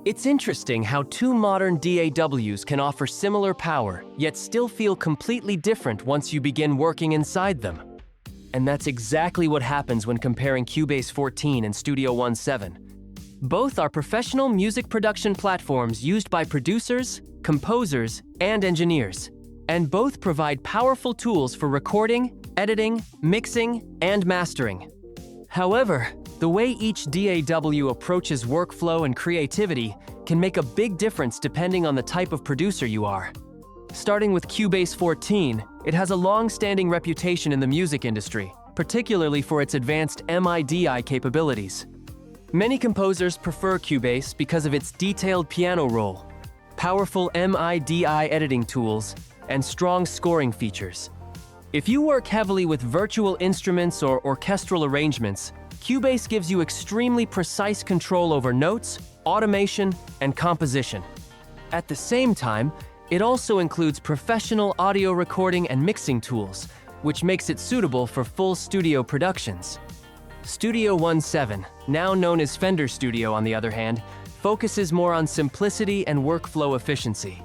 It's interesting how two modern DAWs can offer similar power, yet still feel completely different once you begin working inside them. And that's exactly what happens when comparing Cubase 14 and Studio One 7. Both are professional music production platforms used by producers, composers, and engineers, and both provide powerful tools for recording, editing, mixing, and mastering. However, the way each DAW approaches workflow and creativity can make a big difference depending on the type of producer you are. Starting with Cubase 14, it has a long-standing reputation in the music industry, particularly for its advanced MIDI capabilities. Many composers prefer Cubase because of its detailed piano roll, powerful MIDI editing tools, and strong scoring features. If you work heavily with virtual instruments or orchestral arrangements, Cubase gives you extremely precise control over notes, automation, and composition. At the same time, it also includes professional audio recording and mixing tools, which makes it suitable for full studio productions. Studio One 7, now known as Fender Studio on the other hand, focuses more on simplicity and workflow efficiency.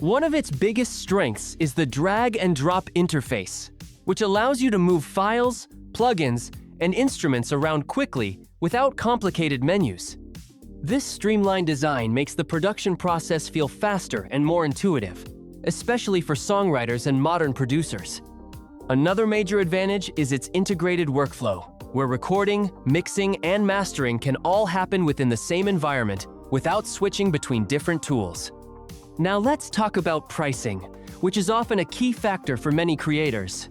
One of its biggest strengths is the drag and drop interface, which allows you to move files, plugins, and instruments around quickly without complicated menus. This streamlined design makes the production process feel faster and more intuitive, especially for songwriters and modern producers. Another major advantage is its integrated workflow, where recording, mixing, and mastering can all happen within the same environment without switching between different tools. Now let's talk about pricing, which is often a key factor for many creators.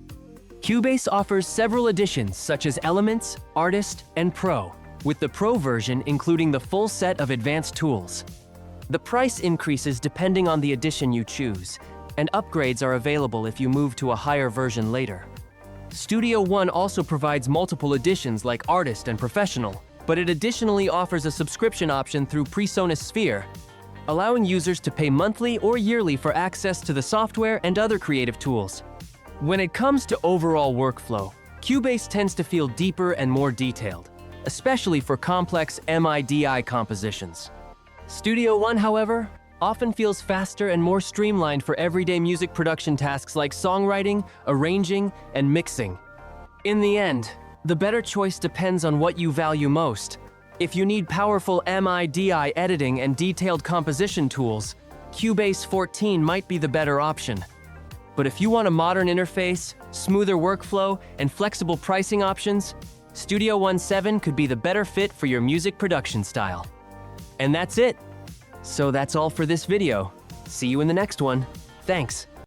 Cubase offers several editions such as Elements, Artist, and Pro, with the Pro version including the full set of advanced tools. The price increases depending on the edition you choose, and upgrades are available if you move to a higher version later. Studio One also provides multiple editions like Artist and Professional, but it additionally offers a subscription option through PreSonus Sphere, allowing users to pay monthly or yearly for access to the software and other creative tools. When it comes to overall workflow, Cubase tends to feel deeper and more detailed, especially for complex MIDI compositions. Studio One, however, often feels faster and more streamlined for everyday music production tasks like songwriting, arranging, and mixing. In the end, the better choice depends on what you value most. If you need powerful MIDI editing and detailed composition tools, Cubase 14 might be the better option. But if you want a modern interface, smoother workflow, and flexible pricing options, Studio One 7 could be the better fit for your music production style. And that's it. So that's all for this video. See you in the next one. Thanks.